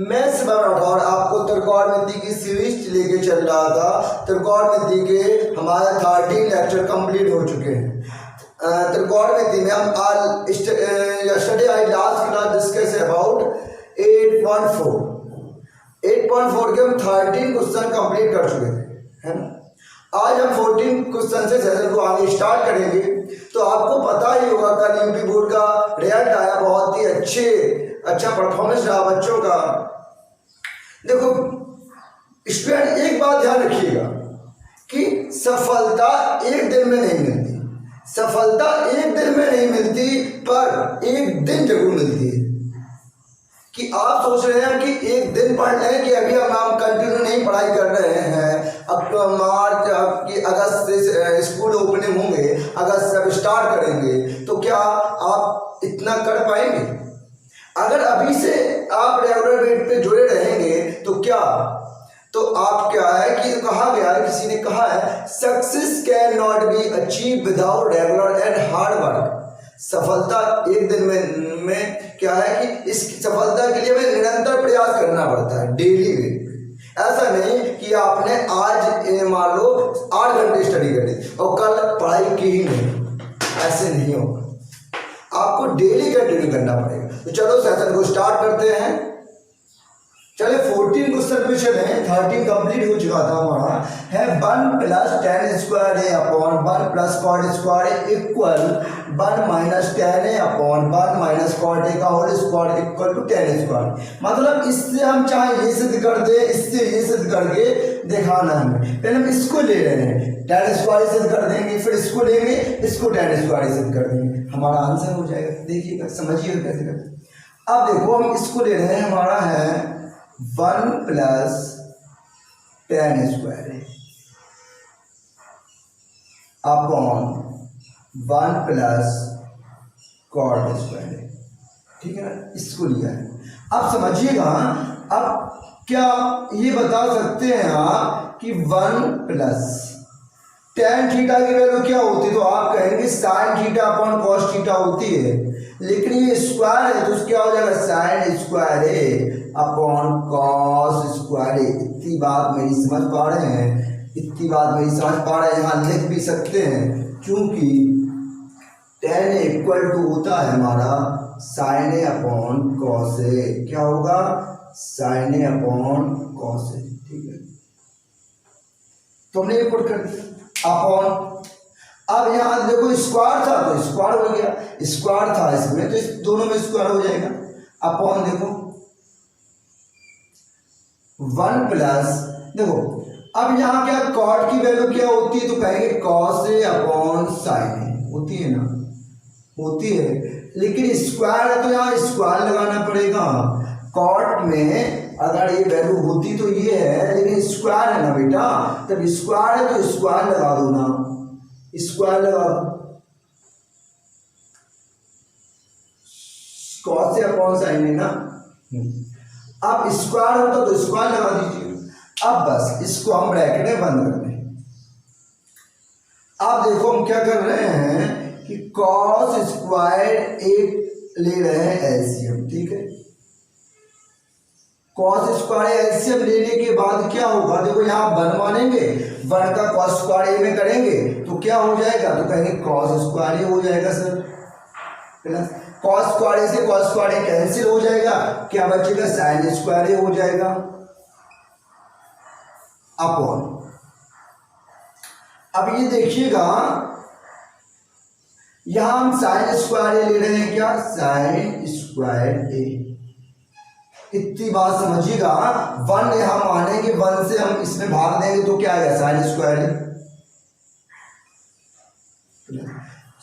मैं शिवम राठौर आपको त्रिकोणमिति की सीरीज लेके चल रहा था। त्रिकोणमिति के हमारे 13 लेक्चर कंप्लीट हो चुके हैं। त्रिकोणमिति में हम yesterday I last class discuss about 8.4 के हम 13 क्वेश्चन कंप्लीट कर चुके थे, है ना। आज हम 14 क्वेश्चन से सेशन को आगे स्टार्ट करेंगे। तो आपको पता ही होगा कल यूपी बोर्ड का रिजल्ट आया, बहुत ही अच्छा परफॉर्मेंस रहा बच्चों का। देखो स्टूडेंट, एक बात ध्यान रखिएगा कि सफलता एक दिन में नहीं मिलती। सफलता एक दिन में नहीं मिलती, पर एक दिन जरूर मिलती है। कि आप सोच रहे हैं कि एक दिन पढ़ लें कि अभी हम कंटिन्यू नहीं पढ़ाई कर रहे हैं, अब तो मार्च की अगस्त से स्कूल ओपनिंग होंगे, अगस्त से अब स्टार्ट करेंगे, तो क्या आप इतना कर पाएंगे? अगर अभी से आप रेगुलर बेट पे जुड़े रहेंगे तो क्या, तो आप क्या है कि कहा गया है, किसी ने कहा है, success can not be achieve without regular and hard work. सफलता एक दिन में क्या है कि इस सफलता के लिए हमें निरंतर प्रयास करना पड़ता है, डेली बेट पे। ऐसा नहीं कि आपने आज मान लो 8 घंटे स्टडी कर ली और कल पढ़ाई की ही नहीं, ऐसे नहीं होगा। आपको डेली कंटिन्यू करना पड़ेगा। तो चलो सेशन को स्टार्ट करते हैं। चले 14 क्वेश्चन पे चले। 13 कंप्लीट हो चुका था हमारा। है 1 + tan square a upon 1 + cot square a equal 1 - tan a upon 1 - cot a का whole square equal to tan square. मतलब इससे हम चाहे ये सिद्ध कर दे, इससे ये सिद्ध करके दिखाना है। पहले हम इसको ले रहे हैं, tan स्क्वायर सिद्ध कर देंगे, फिर इसको लेंगे, इसको tan स्क्वायर सिद्ध कर देंगे, हमारा आंसर हो जाएगा। देखिएगा, समझिएगा कैसे करते। अब देखो हम इसको ले रहे हैं, हमारा है 1 + tan square upon 1 + cot square, ठीक है ना। इसको लिया है। अब समझिएगा, अब क्या ये बता सकते हैं आप कि 1 + tan थीटा की वैल्यू क्या होती है? तो आप कहेंगे sin theta upon cos theta होती है, लेकिन ये स्क्वायर है तो क्या हो जाएगा, sin स्क्वायर है अपॉन cos स्क्वायर है। इतनी बात मेरी समझ पा रहे हैं? इतनी बात मेरी समझ पा रहे हैं? यहाँ लिख भी सकते हैं, क्योंकि tan इक्वल टू होता है हमारा sin a upon cos a। क्या होगा, sin a upon cos a, ठीक है। तो हमने पुट कर दिया अपॉन। अब यहाँ देखो स्क्वायर था तो स्क्वायर हो गया, स्क्वायर था इसमें तो इस दोनों में स्क्वायर हो जाएगा। अपॉन देखो 1 + देखो, अब यहाँ क्या cot की वैल्यू क्या होती है? तो कहेंगे cos a upon sin a होती है ना, होती है। लेकिन स्क्वायर है तो यहाँ स्क्वायर लगाना पड़ेगा। cot में अगर ये वैल्यू होती तो ये है, लेकिन स्क्वायर है ना बेटा, तब स्क्वायर है तो स्क्वायर लगा दो ना, स्क्वायर लगा दो। cos a upon sin a ना, अब स्क्वायर होता तो स्क्वायर लगा दीजिए। अब बस इसको हम ब्रैकेट में बंद कर दें। अब देखो हम क्या कर रहे हैं कि cos स्क्वायर एक ले रहे हैं एलसीएम, ठीक है। cos स्क्वायर एलसीएम लेने के बाद क्या होगा, देखो यहाँ 1 मानेंगे, 1 का cos स्क्वायर ए में करेंगे तो क्या हो जाएगा, तो कहेंगे cos स्क्वायर ए हो जाएगा सर, प्लस cos स्क्वायर ए से cos स्क्वायर ए कैंसिल हो जाएगा, क्या बचेगा, sin स्क्वायर ए हो जाएगा अपॉन। अब ये देखिएगा, यहां हम sin स्क्वायर ए ले रहे हैं, क्या, sin स्क्वायर ए। इतनी बात समझिएगा। 1 यहां मानेंगे, 1 से हम इसमें भाग देंगे तो क्या आएगा, sin स्क्वायर ए।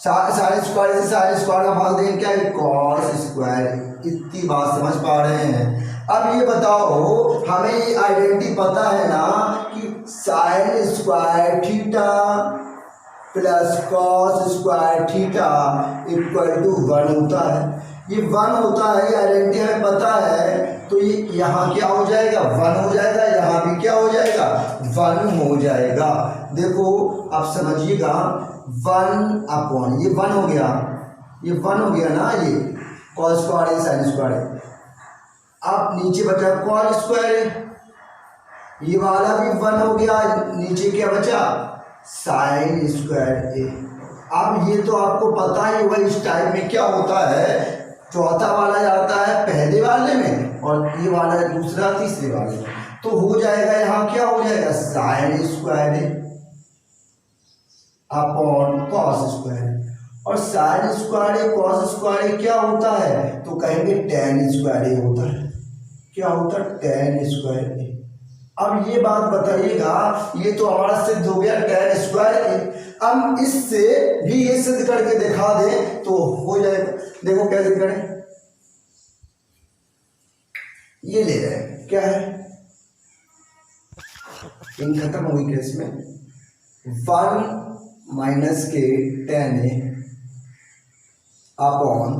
sin स्क्वायर से sin स्क्वायर का भाग देंगे, क्या है, cos स्क्वायर। इतनी बात समझ पा रहे हैं? अब ये बताओ, हमें ये आइडेंटिटी पता है ना कि sin square theta plus cos square theta equal to 1 होता है। ये 1 होता है, ये आइडेंटिटी हमें पता है, तो ये यहाँ क्या हो जाएगा, 1 हो जाएगा, यहाँ भी क्या हो जाएगा, 1 हो जाएगा। देखो आप समझिएगा, 1 अपॉन ये 1 हो गया, ये 1 हो गया ना, ये cos स्क्वायर sin स्क्वायर। अब नीचे बचा कॉस स्क्वायर ए, ये वाला भी 1 हो गया, नीचे क्या बचा साइन स्क्वायर ए। अब ये तो आपको पता ही होगा इस टाइप में क्या होता है, चौथा वाला आता है पहले वाले में और ये वाला दूसरा तीसरे वाले में, तो हो जाएगा यहाँ क्या हो जाएगा sign square A upon cos square, और साइन स्क्वायर ए कॉस स्क्वायर ए क्या होता है, तो कहेंगे टेन स्क्वायर ए होता है। क्या होता है टेन स्क्वायर ए। अब ये बात बताइएगा, ये तो हमारा सिद्ध हो गया टेन स्क्वायर ए। अब इससे भी ये सिद्ध करके दिखा दें तो हो जाएगा। देखो कैसे करें, ये ले रहे हैं क्या है, इन खत्म हुई केस में 1 माइनस के टेन ए अपॉन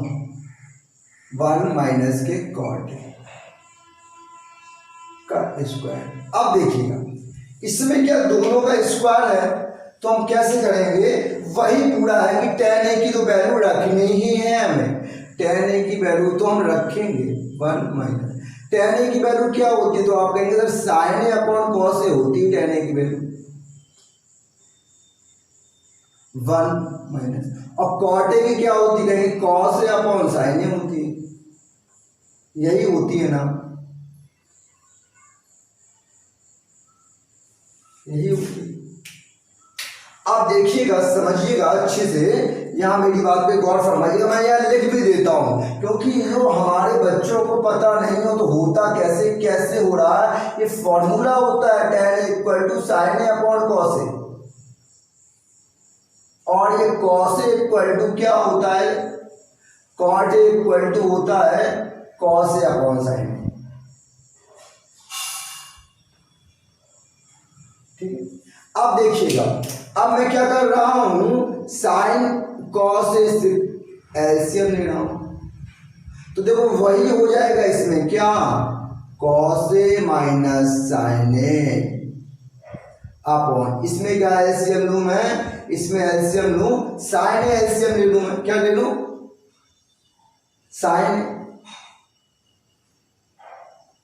1 माइनस के कॉट ए का स्क्वायर। अब देखिएगा इसमें क्या दोनों का स्क्वायर है, तो हम कैसे करेंगे, वही पूरा है कि टेन ए की तो वैल्यू रखनी ही है हमें, टेन ए की वैल्यू तो हम रखेंगे 1 माइनस टेन ए की वैल्यू क्या होती है, तो आप कहेंगे sir sign A upon cos ए होती है टेन ए की वैल्यू 1 माइनस, और कॉट ए की क्या होती है, कहेंगे कॉस ए अपॉन साइन ए होती है, यही होती है ना, यही होती है। आप देखिएगा समझिएगा अच्छे से, यहाँ मेरी बात पे गौर फरमाइएगा, मैं यहाँ लिख भी देता हूँ क्योंकि जो हमारे बच्चों को पता नहीं हो तो होता कैसे कैसे हो रहा है, ये फॉर्मूला होता है tan equal to sine A upon cos A, और ये कॉस ए इक्वल टू क्या होता है, कॉट ए इक्वल टू होता है कॉस ए अपॉन साइन ए। ठीक है, अब देखिएगा, अब मैं क्या कर रहा हूं, साइन कॉस ए से एलसीएम ले रहा हूं, तो देखो वही हो जाएगा इसमें क्या, cos A minus sign A upon, इसमें क्या एलसीएम लूं मैं, इसमें एलसीएम लूं साइन ए, एलसीएम ले लूं मैं, क्या ले लूं साइन,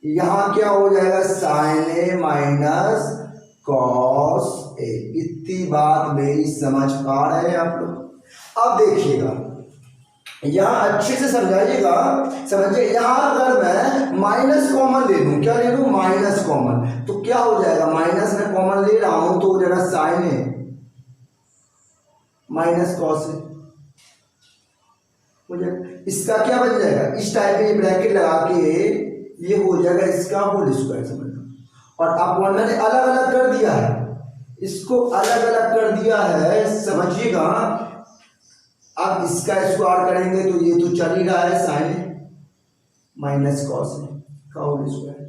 यहां क्या हो जाएगा साइन ए माइनस कॉस ए। इतनी बात मेरी समझ पा रहे हैं आप लोग। अब देखिएगा यहां अच्छे से समझाइएगा, समझिए यहां अगर मैं माइनस कॉमन ले लूं, क्या ले लूं माइनस कॉमन, तो क्या हो जाएगा, माइनस में कॉमन ले रहा हूं तो हो जाएगा साइन ए माइनस कॉस ए, इसका क्या बन जाएगा, इस टाइप में ये ब्रैकेट लगा के ये हो जाएगा इसका होल स्क्वायर, समझ लो, और अपॉन मैंने अलग अलग कर दिया है, इसको अलग अलग कर दिया है, समझिएगा। अब इसका स्क्वायर करेंगे तो ये तो चल ही रहा है साइन माइनस कॉस का होल स्क्वायर,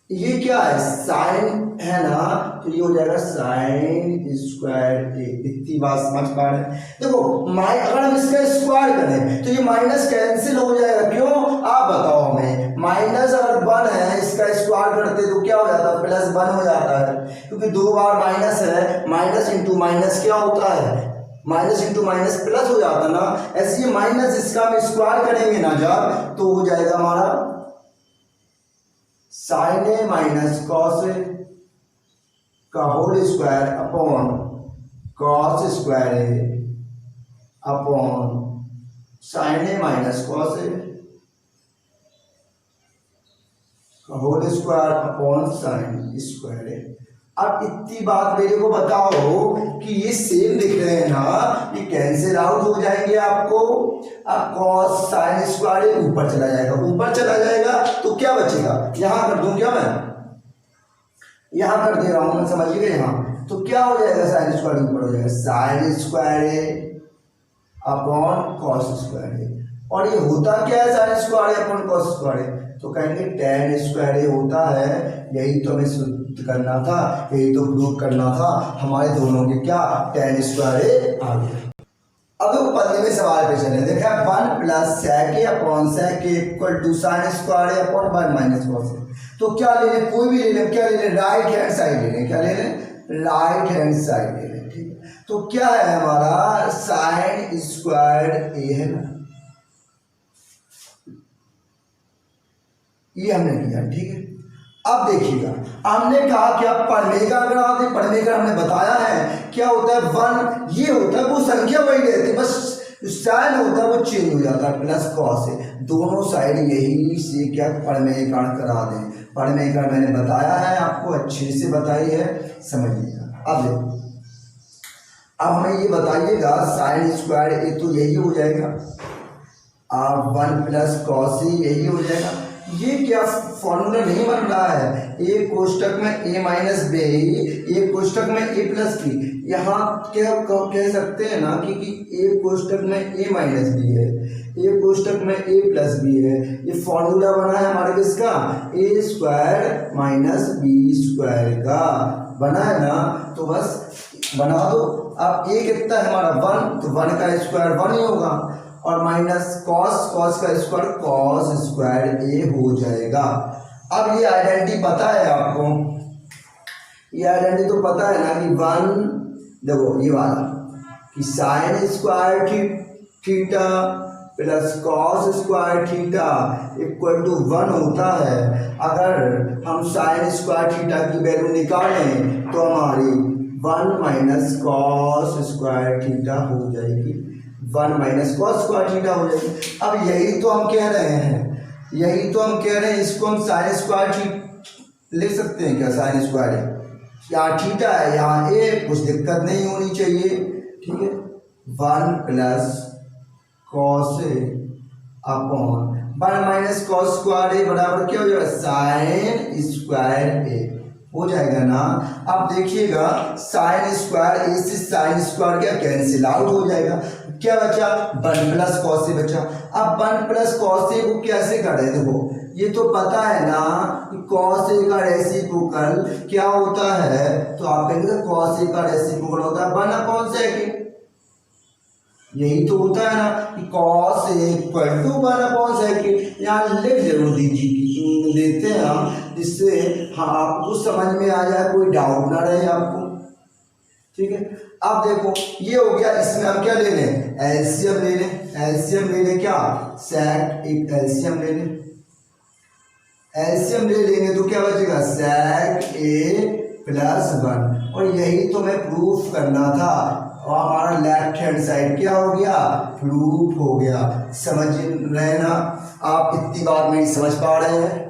ये क्या है साइन है ना, तो ये हो जाएगा साइन स्क्वायर ए। इतनी बात समझ पा रहे हैं, देखो अगर हम इसका स्क्वायर करें तो ये माइनस कैंसिल हो जाएगा, क्यों आप बताओ हमें, माइनस अगर 1 है इसका स्क्वायर करते तो क्या हो जाता है प्लस 1 हो जाता है, क्योंकि 2 बार माइनस है, माइनस इंटू माइनस क्या होता है, माइनस इंटू माइनस प्लस हो जाता ना, ऐसे ही माइनस इसका हम स्क्वायर करेंगे ना जब, तो हो जाएगा हमारा sine A minus cos A का whole square upon cos square A upon sine A minus cos A का whole square upon sine square A. अब इतनी बात मेरे को बताओ कि ये सेम दिख रहे हैं ना, ये कैंसिल आउट हो जाएंगे आपको, अब कॉस साइन स्क्वायर ऊपर चला जाएगा, ऊपर चला जाएगा तो क्या बचेगा, यहां कर दूं क्या मैं, यहां कर दे रहा हूं मैं, समझिएगा यहां, तो क्या हो जाएगा साइन स्क्वायर ऊपर हो जाएगा sign square A upon cos square ए, और ये होता क्या है sign square A upon cos square ए, तो कहेंगे टेन स्क्वायर ए होता है, यही तो हमें सिद्ध करना था, यही तो प्रूव करना था, हमारे दोनों के क्या टेन स्क्वायर ए आ गया। अब 15वें सवाल पे चले, देखा 1 plus sec a upon sec a equal to sine square a upon 1 minus cos a, तो क्या ले लें, कोई भी ले लें, क्या ले लें राइट हैंड साइड ले लें, क्या ले लें राइट हैंड साइड ले लें, ठीक है, तो क्या है हमारा साइन स्क्वायर a है ना, ये हमने किया, ठीक है। अब देखिएगा, हमने कहा कि आप परमेगा अगर आते, परमेगा हमने बताया है क्या होता है 1, ये होता है वो संख्या वही रहती है, बस साइन होता है वो चेंज हो जाता है प्लस कॉस से, दोनों साइड यही से क्या परमेगण करा दें। परमेगण मैंने बताया है आपको, अच्छे से बताई है, समझिएगा। अब देखो, अब हमें ये बताइएगा साइन स्क्वायर ए तो यही हो जाएगा, आप 1 प्लस कॉस ए यही हो जाएगा। ये क्या फॉर्मूला नहीं बन रहा है, ए कोष्टक में ए माइनस बी, ए कोष्टक में ए प्लस बी, यहाँ क्या कह सकते हैं ना कि ए कोष्टक में ए माइनस बी है, ए कोष्टक में ए प्लस बी है। ये फॉर्मूला बना है हमारे किसका, ए स्क्वायर माइनस बी स्क्वायर का बना है ना, तो बस बना दो। अब ए कितना है हमारा 1, तो 1 का स्क्वायर 1 ही होगा, और माइनस कॉस, कॉस का स्क्वायर कॉस स्क्वायर ए हो जाएगा। अब ये आइडेंटिटी पता है आपको, ये आइडेंटिटी तो पता है ना कि 1, देखो ये वाला कि sine square theta plus cos square theta equal to 1 होता है। अगर हम साइन स्क्वायर थीटा की वैल्यू निकालें तो हमारी 1 माइनस कॉस स्क्वायर थीटा हो जाएगी, 1 माइनस कॉस स्क्वायर थीटा हो जाएगी। अब यही तो हम कह रहे हैं, यही तो हम कह रहे हैं, इसको हम साइन स्क्वायर थीटा लिख सकते हैं क्या, साइन स्क्वायर यहाँ थीटा है, यहाँ ए, कुछ दिक्कत नहीं होनी चाहिए, ठीक है। 1 प्लस कॉस ए अपॉन 1 माइनस कॉस स्क्वायर ए बराबर क्या हो जाएगा, साइन स्क्वायर ए हो जाएगा ना। अब देखिएगा साइन स्क्वायर ए से साइन स्क्वायर क्या कैंसिल आउट हो जाएगा, क्या बचा 1 प्लस कॉस ए बचा। अब 1 प्लस कॉस ए को कैसे करें, देखो ये तो पता है ना कि कॉस ए का रेसिप्रोकल क्या होता है, तो आप कहेंगे कॉस ए का रेसिप्रोकल होता है 1 अपॉन सेकंड, यही तो होता है ना कि cos A equal to 1 upon second. यहाँ लिख जरूर दीजिए, देते हैं हम, जिससे हाँ आपको समझ में आ जाए, कोई डाउट ना रहे आपको, ठीक है। अब देखो ये हो गया, इसमें हम क्या ले लें, एलसीएम ले लें, एलसीएम ले लें क्या, सेक एक एलसीएम ले लें, एलसीएम ले लेंगे तो क्या बचेगा, सेक ए प्लस 1, और यही तो मैं प्रूफ करना था, और हमारा लेफ्ट हैंड साइड क्या हो गया, प्रूफ हो गया। समझ रहे ना आप, इतनी बात मेरी समझ पा रहे हैं।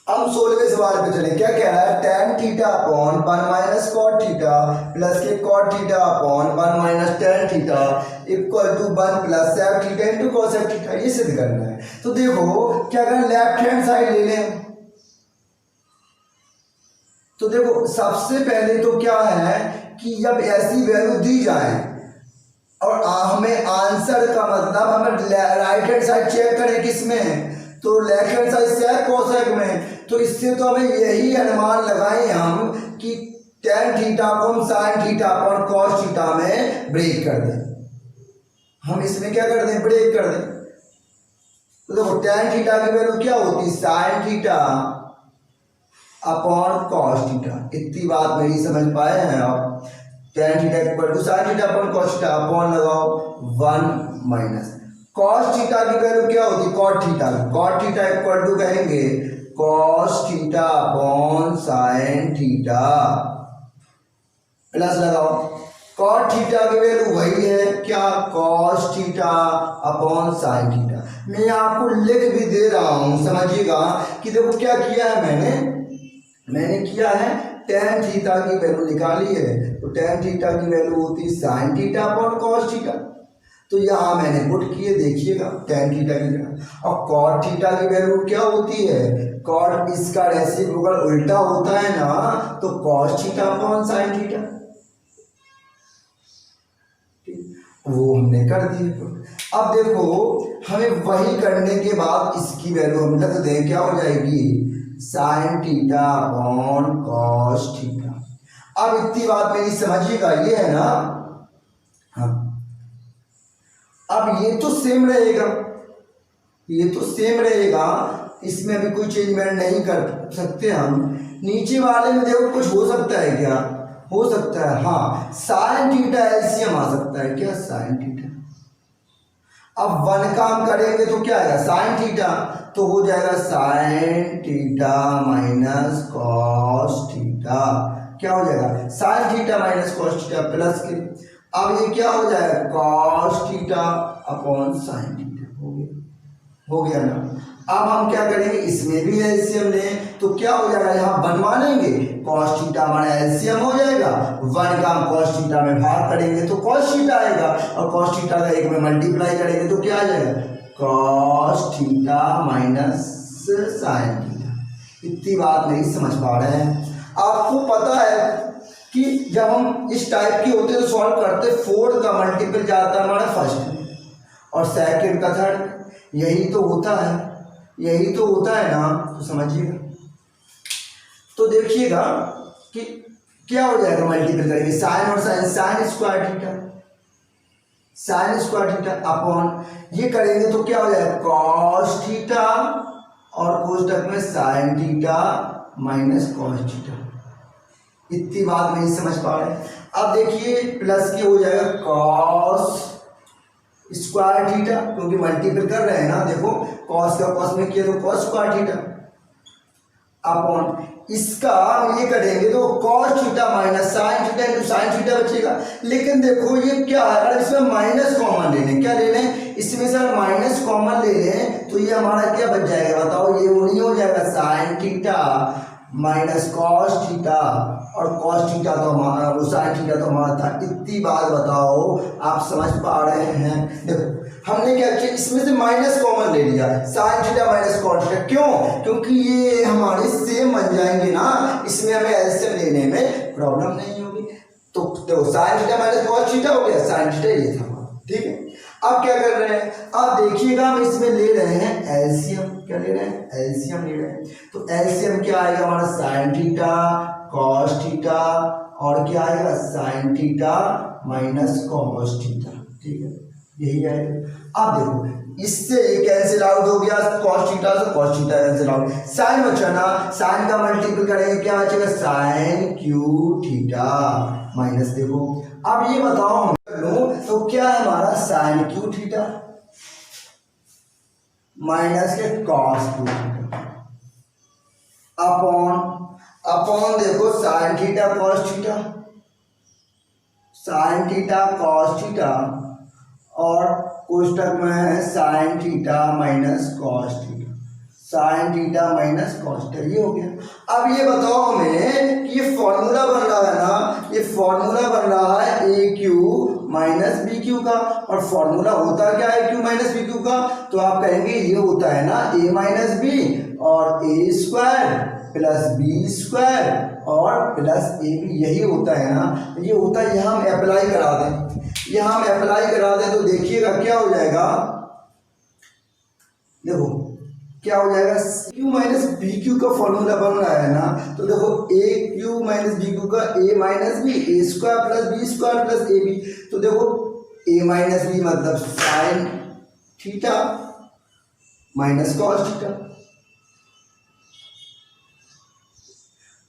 हम 16वें सवाल पे चले, क्या कह रहा है, tan theta upon 1 minus cot theta plus के cot theta upon 1 minus tan theta equal to 1 plus sec theta into cosec theta, ये सिद्ध करना है। तो देखो क्या करें, लेफ्ट हैंड साइड ले लें, तो देखो सबसे पहले तो क्या है कि जब ऐसी वैल्यू दी जाए और हमें आंसर का मतलब हमें राइट हैंड साइड चेक करें किस में है, तो left hand side sec cosec में, तो इससे तो हमें यही अनुमान लगाए हम कि tan थीटा को हम sign theta upon cos theta में ब्रेक कर दें, हम इसमें क्या कर दें, ब्रेक कर दें। तो देखो tan थीटा की वैल्यू क्या होती है, sine theta upon cos theta, इतनी बात मेरी समझ पाए हैं आप। tan theta equal to sine theta upon cos theta, upon लगाओ 1 माइनस कॉस थीटा की वैल्यू क्या होती, cot theta, cot theta equal to कहेंगे cos theta upon sine theta, plus लगाओ कॉट थीटा की वैल्यू वही है क्या, cos theta upon sine theta. मैं आपको लिख भी दे रहा हूं, समझिएगा कि देखो क्या किया है मैंने किया है, tan थीटा की वैल्यू निकाली है, तो tan थीटा की वैल्यू होती है sine theta upon cos theta, तो यहाँ मैंने पुट किए, देखिएगा tan थीटा की वैल्यू। और कॉट थीटा की वैल्यू क्या होती है, कॉट इसका रेसिप्रोकल उल्टा होता है ना, तो cos theta upon sine theta, वो हमने कर दी। अब देखो हमें वही करने के बाद इसकी वैल्यू हम रख दें, क्या हो जाएगी, sign theta upon cos theta. अब इतनी बात मेरी समझिएगा, ये है ना, हाँ अब ये तो सेम रहेगा, ये तो सेम रहेगा, इसमें अभी कोई चेंजमेंट नहीं कर सकते हम। नीचे वाले में देखो कुछ हो सकता है क्या, हो सकता है हाँ, साइन थीटा एलसीएम आ सकता है क्या, साइन थीटा। अब 1 का हम करेंगे तो क्या आएगा साइन थीटा, तो हो जाएगा sine theta minus cos theta. क्या हो जाएगा sine theta minus cos theta plus के, अब ये क्या हो जाएगा cos theta upon sine theta. हो गया ना। अब हम क्या करेंगे इसमें भी एलसीएम लें तो क्या हो जाएगा यहाँ बनवा लेंगे, कॉस थीटा हमारा एलसीएम हो जाएगा, 1 का हम कॉस थीटा में भाग करेंगे तो कॉस थीटा आएगा, और कॉस थीटा का 1 में मल्टीप्लाई करेंगे तो क्या आ जाएगा cos theta minus sine theta. इतनी बात नहीं समझ पा रहे हैं। आपको पता है कि जब हम इस टाइप के होते तो सॉल्व करते 4 का मल्टीपल जाता है हमारा फर्स्ट और सेकंड का थर्ड, यही तो होता है, यही तो होता है ना, तो समझिएगा। तो देखिएगा कि क्या हो जाएगा मल्टीपल करेंगे साइन और sine, sine square theta, sine square theta upon ये करेंगे तो क्या हो जाएगा कॉस थीटा और कोष्टक में sign theta minus cos theta. इतनी बात नहीं समझ पा रहे। अब देखिए प्लस के हो जाएगा कॉस स्क्वायर थीटा, क्योंकि मल्टीपल कर रहे हैं ना, देखो कॉस का कॉस में किया तो कॉस स्क्वायर थीटा अपॉन इसका ये करेंगे तो cos theta minus sign theta into sine theta बचेगा। लेकिन देखो ये क्या है, अगर इसमें माइनस कॉमन ले लें, क्या ले लें इसमें से अगर माइनस कॉमन ले लें तो ये हमारा क्या बच जाएगा बताओ, ये नहीं हो जाएगा sine theta minus cos theta, और कॉस थीटा तो हमारा वो साइन थीटा तो हमारा था। इतनी बात बताओ आप समझ पा रहे हैं। देखो हमने क्या किया इसमें से माइनस कॉमन ले लिया, sign theta minus cos theta, क्यों, क्योंकि ये हमारे सेम बन जाएंगे ना, इसमें हमें एलसीएम लेने में प्रॉब्लम नहीं होगी। तो देखो sign theta minus cos theta हो गया, साइन थीटा ये था, ठीक है। अब क्या कर रहे हैं, अब देखिएगा हम इसमें ले रहे हैं एलसीएम, क्या ले रहे हैं एलसीएम ले रहे हैं, तो एलसीएम क्या आएगा हमारा साइन थीटा कॉस थीटा और क्या आएगा sign theta minus cos theta, ठीक है यही आएगा। अब देखो इससे कैंसिल आउट हो गया कॉस थीटा से cos theta cancel out, sine बचा ना, साइन का मल्टीपल करेंगे क्या बचेगा साइन क्यू थीटा माइनस, देखो अब ये बताओ हम लो तो क्या है हमारा साइन क्यू थीटा माइनस के कॉस क्यू थीटा अपॉन देखो sign theta cos theta, sign theta cos theta और कोष्टक में है sine theta minus cos theta, sign theta minus cos theta, ये हो गया। अब ये बताओ हमें कि ये फॉर्मूला बन रहा है ना, ये फॉर्मूला बन रहा है ए क्यू माइनस बी क्यू का, और फॉर्मूला होता क्या है क्यू माइनस बी क्यू का, तो आप कहेंगे ये होता है ना ए माइनस बी और ए स्क्वायर प्लस बी स्क्वायर और प्लस ए बी, यही होता है ना, ये होता है। यहाँ हम अप्लाई करा दें, यहाँ हम अप्लाई करा दें तो देखिएगा क्या हो जाएगा, देखो क्या हो जाएगा क्यू माइनस बी क्यू का फॉर्मूला बन रहा है ना, तो देखो A cube minus B cube का A minus B A square plus B square plus A B, तो देखो ए माइनस बी मतलब sine theta minus cos theta,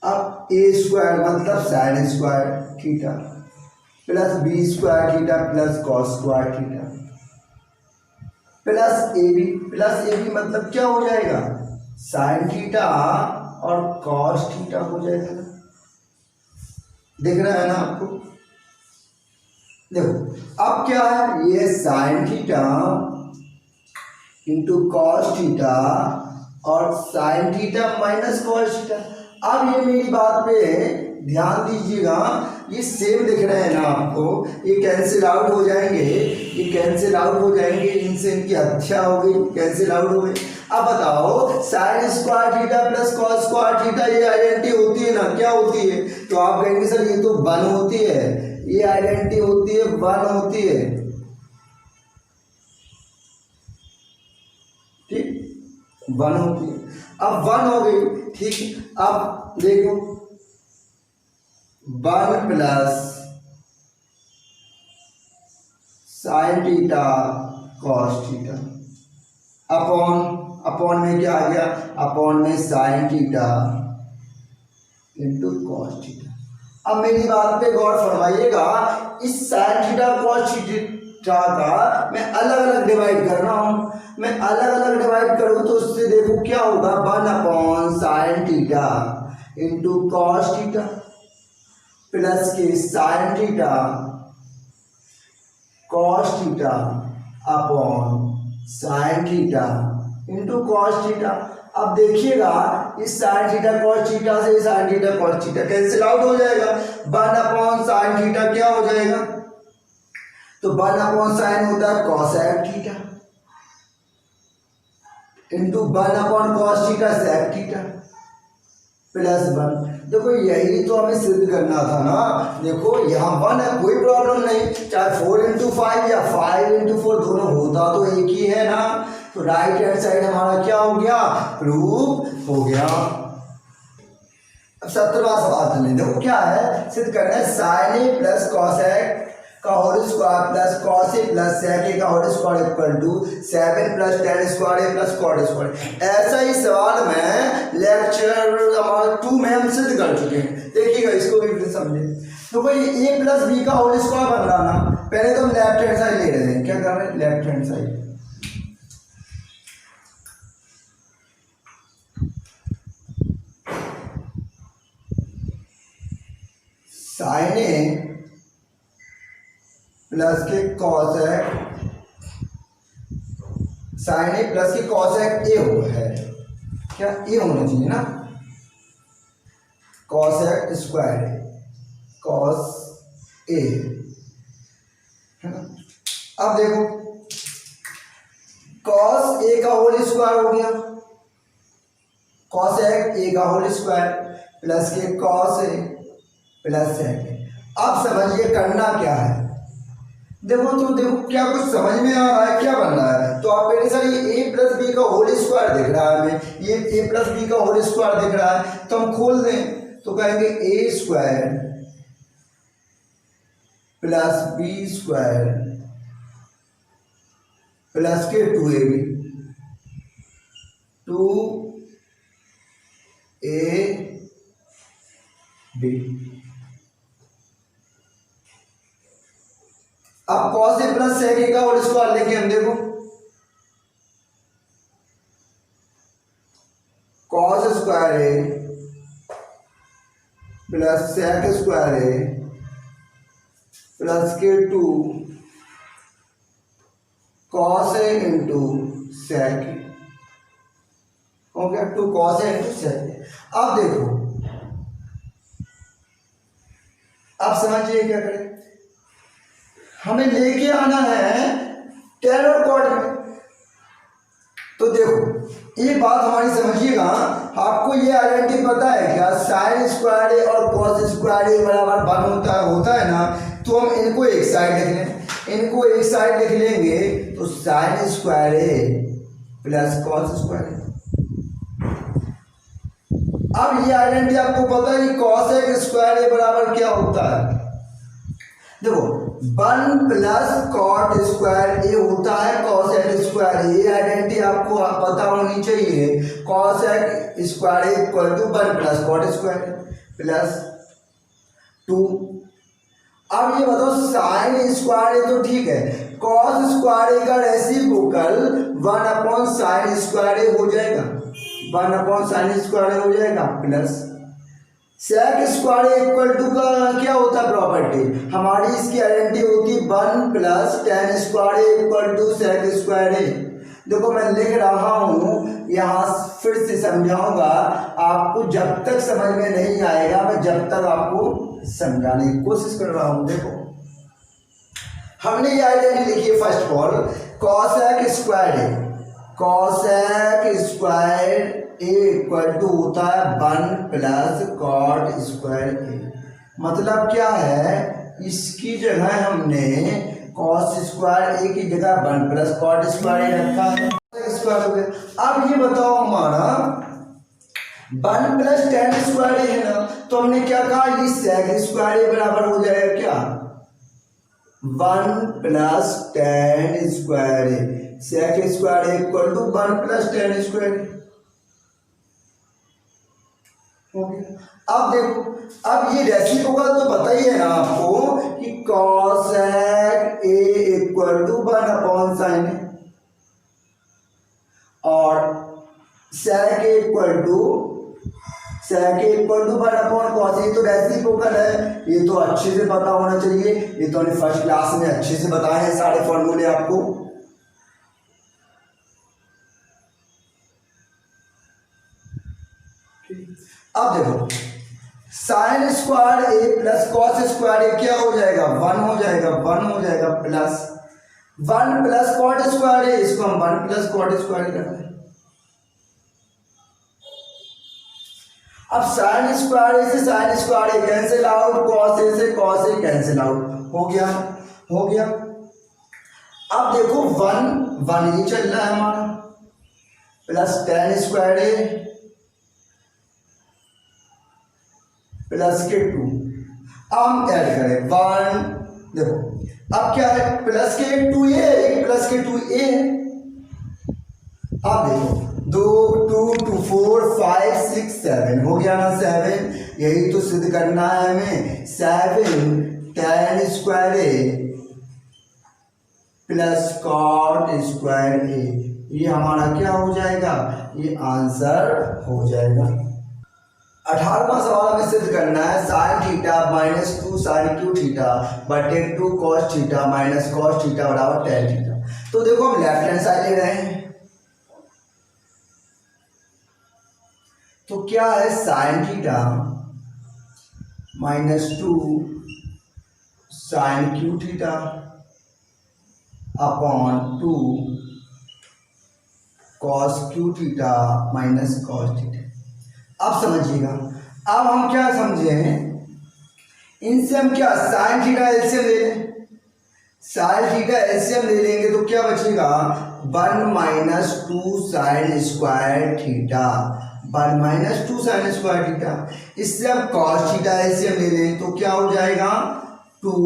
अब ए स्क्वायर मतलब sine square theta plus B square theta plus cos square theta plus A B मतलब क्या हो जाएगा sine theta और कॉस थीटा हो जाएगा, दिख रहा है ना आपको। देखो अब क्या है, ये sine theta into cos theta और sine theta minus cos theta. अब ये मेरी बात पे ध्यान दीजिएगा, ये सेम दिख रहे हैं ना आपको, ये कैंसिल आउट हो जाएंगे, ये कैंसिल आउट हो जाएंगे, इनसे इनकी हत्या हो गई, कैंसिल आउट हो गई। अब बताओ sign square theta plus cos square theta ये आइडेंटिटी होती है ना, क्या होती है, तो आप कहेंगे सर ये तो 1 होती है, ये आइडेंटिटी होती है 1 होती है, ठीक 1 होती है। अब 1 हो गई, ठीक। अब देखो 1 plus sign theta cos theta upon में क्या आ गया, अपॉन में sign theta into cos theta. अब मेरी बात पे गौर फरमाइएगा, इस साइन थीटा कॉस थीटा का मैं अलग अलग डिवाइड कर रहा हूँ, मैं अलग अलग डिवाइड करूँ तो उससे देखो क्या होगा, 1/sin theta into cos theta plus के sine theta cos theta upon sine theta into cos theta. अब देखिएगा इस साइन थीटा कॉस थीटा से sine theta cos theta cancel out हो जाएगा, 1/sin थीटा क्या हो जाएगा, तो 1/sin होता है cosec theta into 1/cos theta sec theta plus 1। देखो यही तो हमें सिद्ध करना था ना, देखो यहाँ 1 है कोई प्रॉब्लम नहीं, चाहे 4×5 या 5×4 दोनों होता तो एक ही है ना, तो राइट हैंड साइड हमारा क्या हो गया, प्रूफ हो गया। अब 17वां सवाल चलें, देखो क्या है, सिद्ध करना है sin a प्लस कॉसेक का whole square plus cos A plus sec A का whole square equal to 7 plus tan square A plus cot square. ऐसा ही सवाल में लेक्चर 2 में हम सिद्ध कर चुके हैं, देखिएगा इसको भी फिर समझे। तो भाई a प्लस बी का होल स्क्वायर बन रहा ना, पहले तो हम लेफ्ट हैंड साइड ले रहे हैं, क्या कर रहे हैं, left hand side sin a plus के कॉसेक साइन ए प्लस के कॉसेक ए हो है, क्या ए होना चाहिए ना, cosec square A cos A है ना। अब देखो कॉस ए का होल स्क्वायर हो गया, कॉसेक ए का होल स्क्वायर प्लस के कॉस ए प्लस सेक ए। अब समझिए करना क्या है, देखो तो देखो क्या कुछ समझ में आ रहा है, क्या बन रहा है, तो आप पहले सर ये a प्लस बी का होल स्क्वायर दिख रहा है हमें, ये a प्लस बी का होल स्क्वायर दिख रहा है, तो हम खोल दें तो कहेंगे a square plus B square plus के 2ab 2ab। अब cos A plus sec A का होल स्क्वायर लेके हम देखो, cos square A plus sec square A plus के 2 कॉस ए इंटू सेक हो गया, 2 कॉस ए इंटू सेक। अब देखो अब समझिए क्या करें, हमें लेके आना है tan और cot में। तो देखो ये बात हमारी समझिएगा, आपको ये आइडेंटिटी पता है क्या, साइन स्क्वायर ए और कॉस स्क्वायर ए बराबर 1 होता है ना, तो हम इनको एक साइड लिख लें, इनको एक साइड लिख लेंगे तो sign square A plus cos square A. अब ये आइडेंटिटी आपको पता है कि कॉसेक स्क्वायर ए बराबर क्या होता है, देखो 1 प्लस कॉट स्क्वायर ए होता है कॉसेक स्क्वायर ए, ये आइडेंटिटी आपको पता होनी चाहिए, cosec square A equal to 1 plus cot square plus 2। अब ये बताओ साइन स्क्वायर ए तो ठीक है, कॉस स्क्वायर ए का रेसिप्रोकल 1/sin स्क्वायर ए हो जाएगा, 1/sin स्क्वायर ए हो जाएगा plus sec square equal to का क्या होता है प्रॉपर्टी, हमारी इसकी आइडेंटिटी होती 1 plus tan square equal to sec square A. देखो मैं लिख रहा हूँ, यहाँ फिर से समझाऊंगा आपको, जब तक समझ में नहीं आएगा मैं जब तक आपको समझाने की कोशिश कर रहा हूँ। देखो हमने ये आइडेंटिटी लिखी है, first of all cosec square A, cosec square A equal to होता है 1 प्लस कॉट स्क्वायर ए। मतलब क्या है, इसकी जगह हमने कॉस स्क्वायर ए की जगह 1 प्लस कॉट स्क्वायर ए रखा है, स्क्वायर हो गया। अब ये बताओ हमारा 1 प्लस tan स्क्वायर ए है ना, तो हमने क्या कहा, ये सेक स्क्वायर ए बराबर हो जाएगा क्या, 1 plus tan square A, sec square A equal to 1 plus tan square A हो गया। अब देखो, अब ये रेसिप्रोकल तो पता ही है ना आपको कि cosec A equal to 1/sin A और sec A equal to 1/cos A. तो रेसिप्रोकल है, ये तो अच्छे से पता होना चाहिए, ये तो हमने फर्स्ट क्लास में अच्छे से बताए हैं सारे फॉर्मूले आपको। अब देखो sign square A plus cos square ए क्या हो जाएगा, 1 हो जाएगा प्लस 1 प्लस कॉट स्क्वायर ए, इसको हम 1 प्लस कॉट स्क्वायर करते हैं। अब साइन स्क्वायर ए से sign square A cancel out, cos A से कॉस ए कैंसिल आउट, हो गया। अब देखो 1 ये चल रहा है हमारा, plus tan square A plus के 2, अब हम ऐड करें 1, देखो अब क्या है, प्लस के 2 ए, प्लस के 2 ए। अब देखो 2 2 4 5 6 7 हो गया ना 7, यही तो सिद्ध करना है हमें। 7 tan square A plus cot square ए, ये हमारा क्या हो जाएगा, ये आंसर हो जाएगा। 18वां सवाल हमें सिद्ध करना है sine theta minus 2 sine cube theta बटे 2 cos theta minus cos theta बराबर tan थीटा। तो देखो हम लेफ्ट हैंड साइड ले रहे हैं, तो क्या है sine theta minus 2 sine cube theta upon 2 cos cube theta minus cos theta. अब समझिएगा, अब हम क्या समझे हैं, इनसे हम क्या साइन थीटा एलसीएम ले लें, साइन थीटा एलसीएम ले लेंगे तो क्या बचेगा 1 minus 2 sign square theta, 1 minus 2 sign square theta. इससे हम कॉस थीटा एलसीएम ले लें तो क्या हो जाएगा 2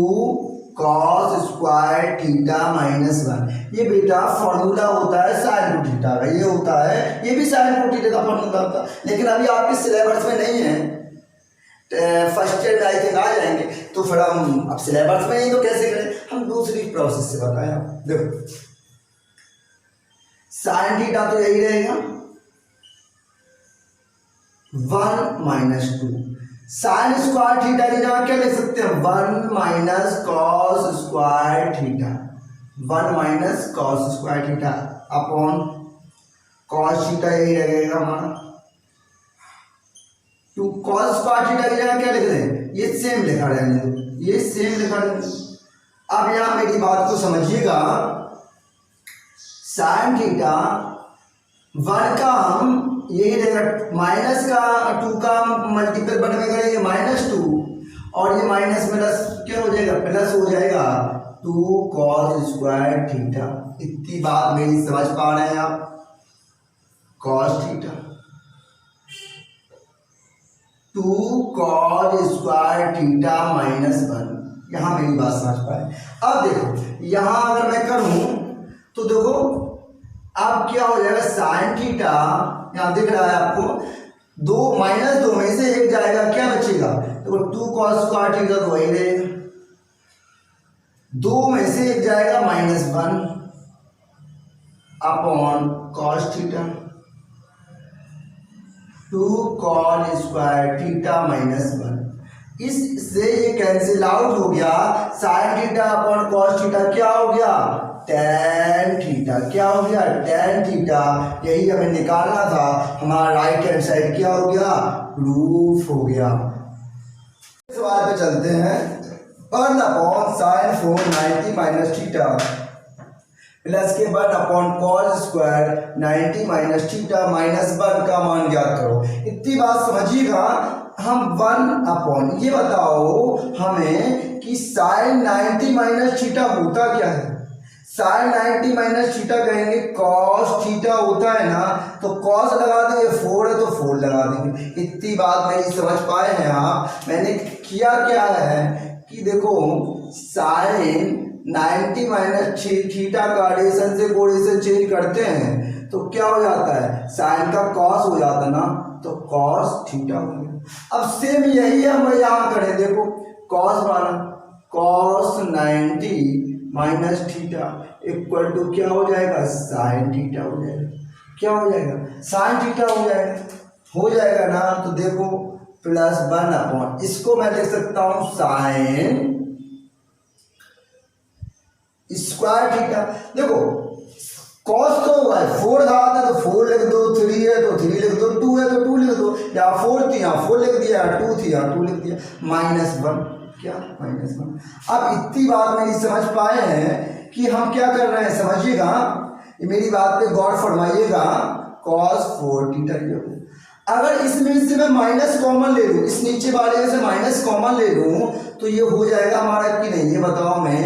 कॉस स्क्वायर थीटा माइनस 1। ये बेटा फॉर्मूला होता है साइन टू थीटा का, ये होता है, ये भी साइन टू थीटा का फॉर्मूला होता है, लेकिन अभी आपके सिलेबस में नहीं है, फर्स्ट ईयर में आई थिंक आ जाएंगे, तो फिर हम अब सिलेबस में नहीं तो कैसे करें, हम दूसरी प्रोसेस से बताएं। देखो साइन थीटा तो यही रहेगा 1 माइनस 2, साइन स्क्वायर थीटा की जगह क्या लिख सकते हैं 1 minus cos square theta, 1 minus cos square theta upon cos theta यही रहेगा हमारा 2 कॉस स्क्वायर थीटा की जगह क्या लिख रहे हैं, ये सेम लिखा रहेंगे, ये सेम लिखा रहेंगे। अब यहां मेरी बात को समझिएगा, साइन थीटा 1 का हम यही रहेगा, माइनस का 2 का मल्टीपल बन में करेंगे -2 और ये माइनस प्लस क्या हो जाएगा, प्लस हो जाएगा 2 कॉस स्क्वायर थीटा। इतनी बात मेरी समझ पा रहे हैं आप, cos theta 2 cos square theta -1, यहां मेरी बात समझ पाए। अब देखो यहां अगर मैं करूं तो देखो अब क्या हो जाएगा, साइन थीटा यहां दिख रहा है आपको, 2 में से एक जाएगा, क्या बचेगा, देखो 2 कॉस स्क्वायर थीटा तो वही रहेगा, 2 में से एक जाएगा -1 upon cos theta, 2 cos square theta -1। इससे ये कैंसिल आउट हो गया, sign theta upon cos theta क्या हो गया, tan थीटा, क्या हो गया tan थीटा, यही हमें निकालना था, हमारा राइट हैंड साइड क्या हो गया, प्रूफ हो गया। सवाल पे चलते हैं, 1 upon sine 4 90 minus theta plus के 1 upon cos square 90 minus theta -1 का मान ज्ञात करो। इतनी बात समझिएगा, हम 1 अपॉन ये बताओ हमें कि साइन 90 माइनस थीटा होता क्या है, साइन 90 माइनस थीटा कहेंगे कॉस थीटा होता है ना, तो कॉस लगा देंगे, 4 है तो 4 लगा देंगे। इतनी बात मेरी समझ पाए हैं आप। मैंने किया क्या है कि देखो साइन 90 माइनस थीटा का एडिशन से कोडिशन चेंज करते हैं तो क्या हो जाता है, साइन का कॉस हो जाता है ना, तो कॉस थीटा हो गया। अब सेम यही हम यहाँ करें, देखो कॉस वाला, cos 90 minus theta equal to क्या हो जाएगा, साइन थीटा हो जाएगा। क्या हो जाएगा, साइन थीटा हो जाएगा। हो जाएगा ना, तो देखो प्लस 1/, इसको मैं लिख सकता हूं साइन स्क्वायर थीटा। देखो कॉस तो हुआ है, 4 हाथ है तो 4 लिख दो, 3 है तो 3 लिख दो, 2 है तो 2 लिख दो, या 4 थी यहाँ 4 लिख दिया, 2 थी यहाँ 2 लिख दिया, -1 क्या -1। अब इतनी बात मेरी समझ पाए हैं कि हम क्या कर रहे हैं, समझिएगा मेरी बात पे गौर फरमाइएगा। cos 4 थीटा ये हो, अगर इसमें से मैं माइनस कॉमन ले लूँ, इस नीचे वाले में से माइनस कॉमन ले लूँ तो ये हो जाएगा हमारा कि नहीं, ये बताओ मैं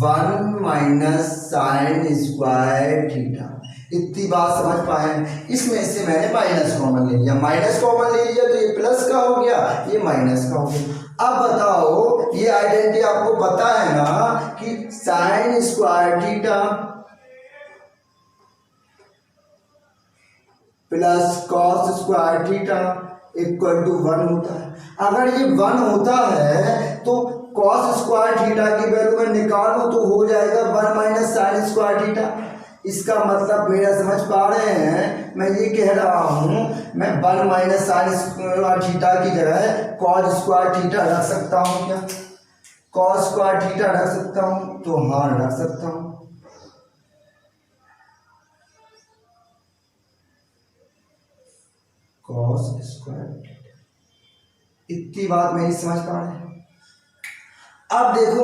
1 माइनस साइन स्क्वायर थीटा। इतनी बात समझ पाए, इसमें से मैंने माइनस कॉमन ले लिया, माइनस कॉमन ले लिया तो ये प्लस का हो गया, ये माइनस का हो गया। अब बताओ ये आइडेंटिटी आपको पता है ना कि sine square theta plus cos square theta equal to 1 होता है। अगर ये 1 होता है तो कॉस स्क्वायर थीटा की वैल्यू में निकालो तो हो जाएगा 1 माइनस साइन स्क्वायर थीटा। इसका मतलब मेरा समझ पा रहे हैं, मैं ये कह रहा हूँ मैं 1 माइनस साइन स्क्वायर थीटा की जगह कॉस स्क्वायर थीटा रख सकता हूँ क्या, कॉस स्क्वायर थीटा रख सकता हूँ, तो हाँ रख सकता हूँ। कॉस स्क्वायर, इतनी बात मेरी समझ पा रहे हैं। अब देखो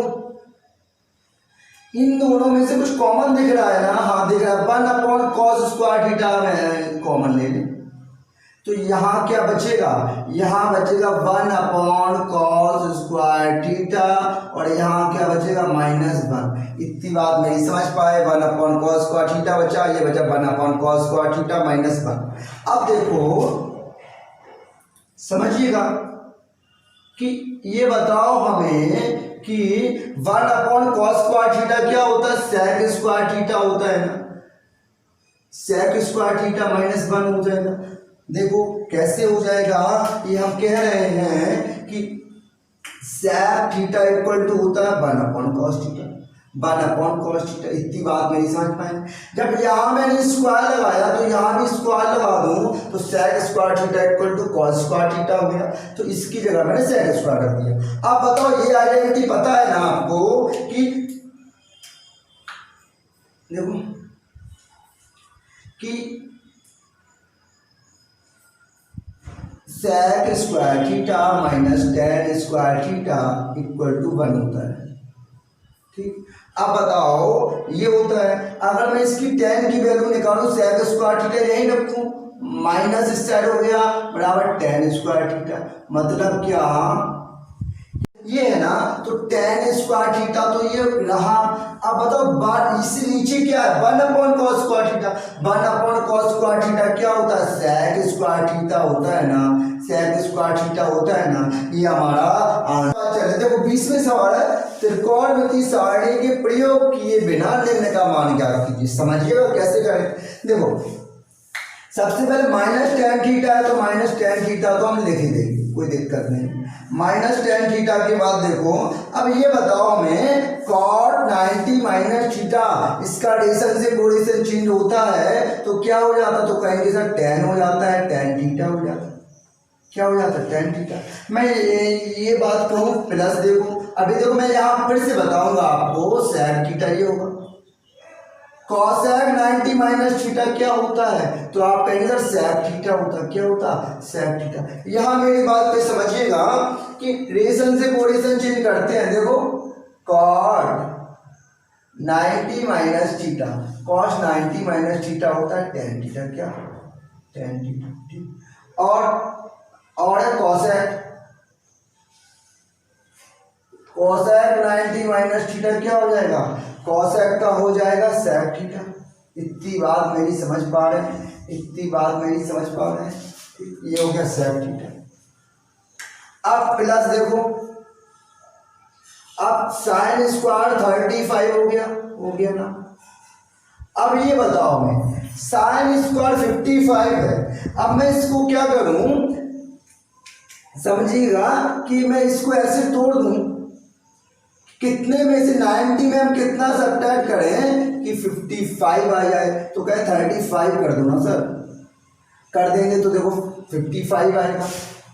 इन दोनों में से कुछ कॉमन दिख रहा है ना, हाँ दिख रहा है, 1/cos स्क्वायर थीटा में कॉमन ले लें तो यहाँ क्या बचेगा, यहाँ बचेगा 1/cos स्क्वायर थीटा और यहाँ क्या बचेगा -1। इतनी बात मेरी समझ पाए, 1/cos स्क्वायर थीटा बचा, ये बचा 1/cos स्क्वायर थीटा -1। अब देखो समझिएगा कि ये बताओ हमें कि 1/cos स्क्वायर थीटा क्या होता है, sec स्क्वायर थीटा होता है ना, sec स्क्वायर थीटा -1 हो जाएगा। देखो कैसे हो जाएगा, ये हम कह रहे हैं कि sec थीटा इक्वल टू होता है 1/cos थीटा, 1/cos थीटा। इतनी बात मेरी समझ पाए। जब यहाँ मैंने स्क्वायर लगाया तो यहाँ भी स्क्वायर लगा दूं तो sec square theta equal to cos square theta हो गया, तो इसकी जगह मैंने sec स्क्वायर रख दिया। अब बताओ ये आइडेंटिटी पता है ना आपको कि देखो कि sec square theta minus tan square theta equal to 1 होता है, ठीक। अब बताओ ये होता है, अगर मैं इसकी tan की वैल्यू निकालूं sec स्क्वायर थीटा यही रखूं, माइनस इस साइड हो गया बराबर tan स्क्वायर थीटा, मतलब क्या ये है ना, तो tan स्क्वायर थीटा तो ये रहा। अब बताओ इससे नीचे क्या है, 1/cos square theta, 1/cos square theta क्या होता है, sec स्क्वायर थीटा होता है ना, sec स्क्वायर थीटा होता है ना, ये हमारा आंसर। चलिए देखो 20वें सवाल है, त्रिकोणमितीय सारणी के प्रयोग किए बिना निम्न का मान ज्ञात कीजिए। समझिएगा कैसे करें। देखो सबसे पहले -tan थीटा है तो -tan थीटा तो हम लिख ही देंगे, कोई दिक्कत नहीं। -tan थीटा के बाद देखो अब ये बताओ हमें cot 90 माइनस थीटा, इसका रेशन से कोरेशन चेंज होता है तो क्या हो जाता, तो कहेंगे सर tan हो जाता है, tan थीटा हो जाता है। क्या हो जाता है, tan थीटा। मैं ये बात कहूँ प्लस, देखो अभी देखो मैं यहाँ फिर से बताऊंगा आपको, sec थीटा ये होगा, cosec 90 माइनस थीटा क्या होता है, तो आप कहेंगे सर sec थीटा होता, क्या होता, sec थीटा। यहाँ मेरी बात पे समझिएगा कि रेशन से कोरेशन चेंज करते हैं। देखो cot 90 minus theta, cos 90 minus theta होता है tan थीटा, क्या tan थीटा, ठीक। और है cosec 90 माइनस थीटा क्या हो जाएगा, cosec का हो जाएगा sec थीटा। इतनी बात मेरी समझ पा रहे हैं, इतनी बात मेरी समझ पा रहे हैं, ये हो गया sec थीटा। अब प्लस देखो, अब साइन स्क्वायर 35 हो गया ना। अब ये बताओ मैं साइन स्क्वायर 55 है, अब मैं इसको क्या करूं, समझिएगा कि मैं इसको ऐसे तोड़ दूं, कितने में से 90 में हम कितना सब्ट्रैक्ट करें कि 55 आ जाए, तो कहे 35 कर दो ना सर, कर देंगे तो देखो 55 आएगा।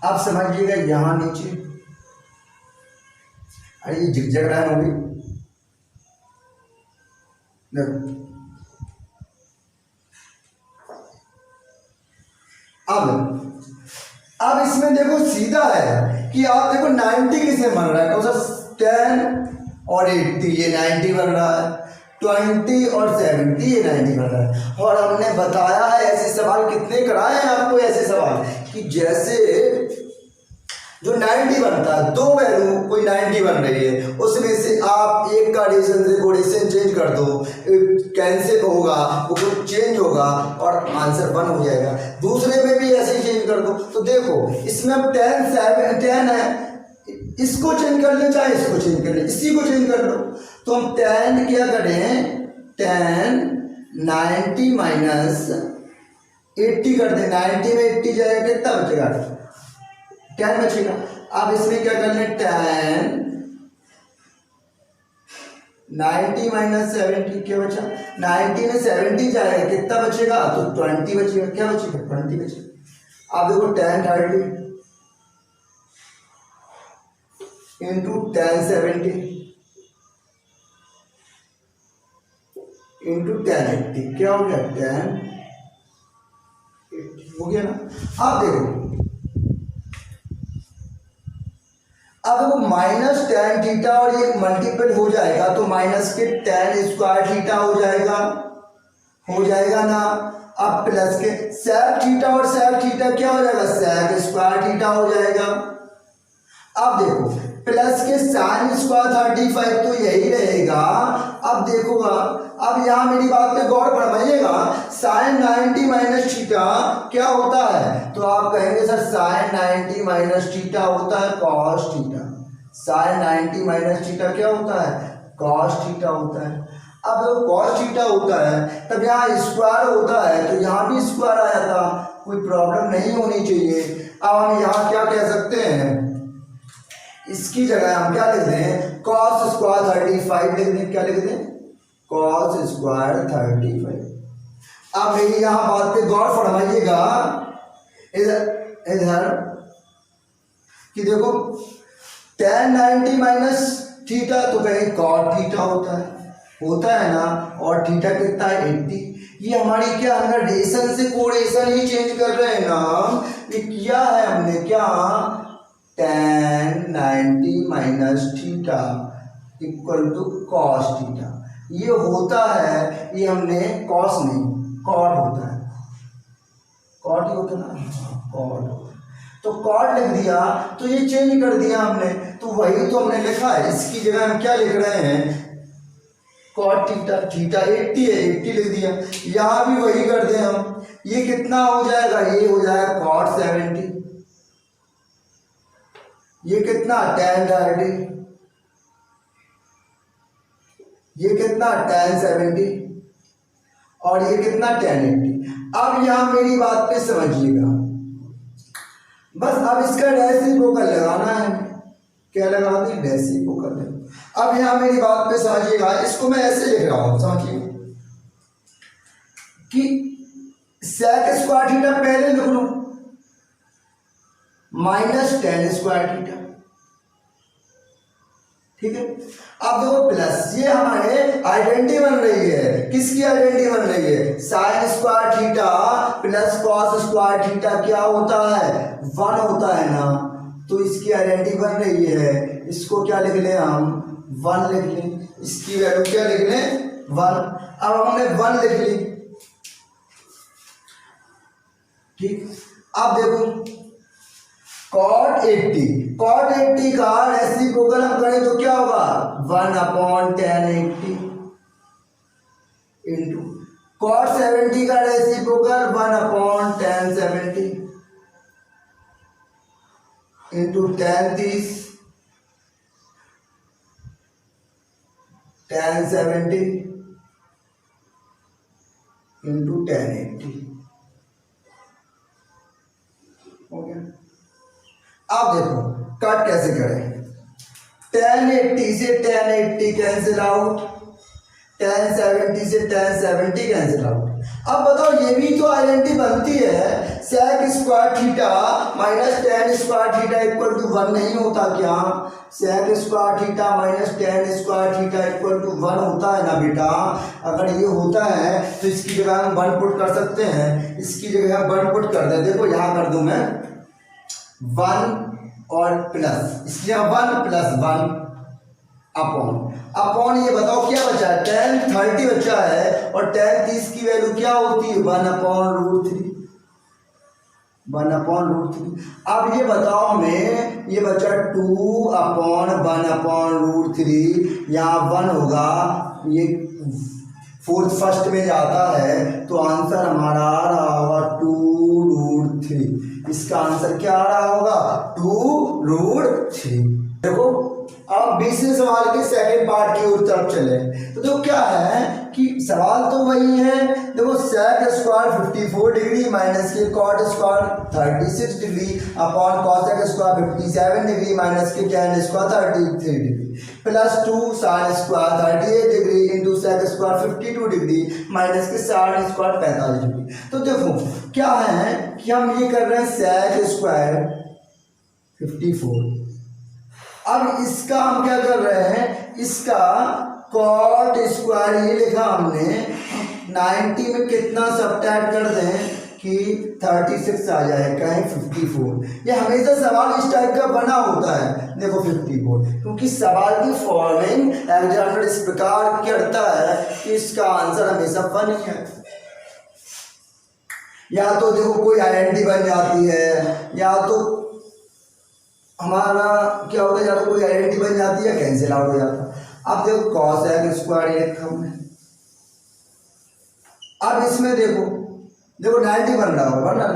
अब समझिएगा यहाँ नीचे, अरे ये झिकझक लाइन होगी, देखो अब इसमें देखो सीधा है कि आप देखो 90 किसे बन रहा है, कौन सा 10 और 80 ये 90 बन रहा है, 20 और 70 ये 90 बन रहा है। और हमने बताया है ऐसे सवाल कितने कराए हैं आपको, ऐसे सवाल कि जैसे जो 90 बनता है, दो वैल्यू कोई 90 बन रही है, उसमें से आप एक का रेशन से कोडेशन चेंज कर दो, कैंसिल होगा, वो कुछ चेंज होगा और आंसर 1 हो जाएगा। दूसरे में भी ऐसे ही चेंज कर दो। तो देखो इसमें अब 10 है, इसको चेंज कर ले चाहे इसको चेंज कर ले, इसी को चेंज कर लो। तो हम 10 क्या करें, 10 90 माइनस 80 कर दें, 90 में 80 जाएगा कितना बचेगा, 10 बचेगा। अब इसमें क्या कर लें, 10 90 माइनस 70 क्या बचा, 90 में 70 जाएगा कितना बचेगा, तो 20 बचेगा, क्या बचेगा 20 बचेगा। अब देखो 10 30 इंटू 10 70 इंटू 10 80 क्या हो गया, 10 80 हो गया ना। अब देखो माइनस 10 थीटा और ये मल्टीपल हो जाएगा तो माइनस के 10 स्क्वायर थीटा हो जाएगा ना। अब प्लस के sec थीटा और sec थीटा क्या हो जाएगा, sec स्क्वायर थीटा हो जाएगा। अब देखो प्लस के sin स्क्वायर 35 तो यही रहेगा। अब देखो अब यहाँ मेरी बात पे गौर फरमाइएगा, sin 90 माइनस थीटा क्या होता है, तो आप कहेंगे सर sin 90 माइनस थीटा होता है cos theta, sin 90 minus theta क्या होता है, cos थीटा होता है। अब जब cos थीटा होता है तब यहाँ स्क्वायर होता है तो यहाँ भी स्क्वायर आया था, कोई प्रॉब्लम नहीं होनी चाहिए। अब हम यहाँ क्या कह सकते हैं, इसकी जगह हम क्या लिख दें, cos स्क्वायर 35 लिख दें, क्या लिख दें, cos स्क्वायर 35। अब मेरी यहाँ बात पे गौर फरमाइएगा इधर कि देखो tan 90 माइनस थीटा तो कहीं cot थीटा होता है ना, और थीटा कितना है 80। ये हमारी क्या अंदर रेशन से कोरेशन ही चेंज कर रहे हैं ना, ये किया है हमने क्या, tan 90 minus theta equal to cos theta. ये होता है, ये हमने cos नहीं cot होता है, cot ही होता है ना, cot तो cot लिख दिया तो ये चेंज कर दिया हमने, तो वही तो हमने लिखा है। इसकी जगह हम क्या लिख रहे हैं, cot थीटा, थीटा 80 है 80 लिख दिया। यहाँ भी वही कर दें हम, ये कितना हो जाएगा, ये हो जाएगा cot 70, ये कितना tan 30, ये कितना tan 70 और ये कितना tan 80। अब यहाँ मेरी बात पे समझिएगा, बस अब इसका रेसिप्रोकल लगाना है, क्या लगा दें, रेसिप्रोकल है। अब यहाँ मेरी बात पे समझिएगा, इसको मैं ऐसे लिख रहा हूँ, समझिए कि sec स्क्वायर थीटा पहले लिख लो माइनस tan स्क्वायर थीटा, ठीक है। अब देखो प्लस, ये हमारे आइडेंटिटी बन रही है, किसकी आइडेंटिटी बन रही है, sin square theta plus cos square theta क्या होता है, 1 होता है ना, तो इसकी आइडेंटिटी बन रही है। इसको क्या लिख लें हम, 1 लिख लें, इसकी वैल्यू क्या लिख लें, 1। अब हमने 1 लिख ली, ठीक। अब देखो cot 80 का रेसिप्रोकल हम करें तो क्या होगा, 1/tan 80 इंटू cot 70 का reciprocal 1/tan 70 into tan 30 tan 70 into tan 80 हो गया। अब देखो कट कैसे करें, tan 80 से tan 80 कैंसिल आउट, tan 70 से tan 70 कैंसिल आउट। अब बताओ ये भी तो आइडेंटिटी बनती है, sec square theta minus tan square theta equal to 1 नहीं होता क्या? sec square theta minus tan square theta equal to 1 होता है ना बेटा? अगर ये होता है तो इसकी जगह हम 1 पुट कर सकते हैं, इसकी जगह हम 1 पुट कर दे। देखो यहाँ कर दूं मैं 1 और प्लस, इसकी जगह 1 प्लस 1 अपॉन ये बताओ क्या बचा है? tan 30 बचा है और tan 30 की वैल्यू क्या होती है? 1/√3, 1/√3। अब ये बताओ हमें, ये बचा 2/1/√3, यहाँ 1 होगा, ये फोर्थ फर्स्ट में जाता है तो आंसर हमारा आ रहा होगा 2√3। इसका आंसर क्या आ रहा होगा? 2√3। देखो अब 20वें सवाल के सेकंड पार्ट की ओर तरफ चले तो देखो क्या है कि सवाल तो वही है। देखो sec स्क्वायर 54 डिग्री माइनस के cot square 36 degree upon cosec square 57 degree minus के tan square 33 degree plus 2 sin square 38 degree into sec square 52 degree minus के sin स्क्वायर 45 डिग्री। तो देखो क्या है कि हम ये कर रहे हैं sec स्क्वायर 54, अब इसका हम क्या कर रहे हैं, इसका कॉट स्क्वायर ये लिखा हमने 90 में कितना सब्ट्रैक्ट कर दें कि 36 आ जाए, कहें 54। ये हमेशा सवाल इस टाइप का बना होता है। देखो 54 क्योंकि सवाल की फॉर्मिंग एग्जामिनर इस प्रकार करता है कि इसका आंसर हमेशा 1 ही है। या तो देखो कोई आइडेंटिटी बन जाती है, या तो हमारा क्या होता है, या तो कोई आइडेंटिटी बन जाती है, कैंसिल आउट हो जाता है। अब देखो cosec स्क्वायर ये रखा है, अब इसमें देखो 90 बन रहा होगा ना।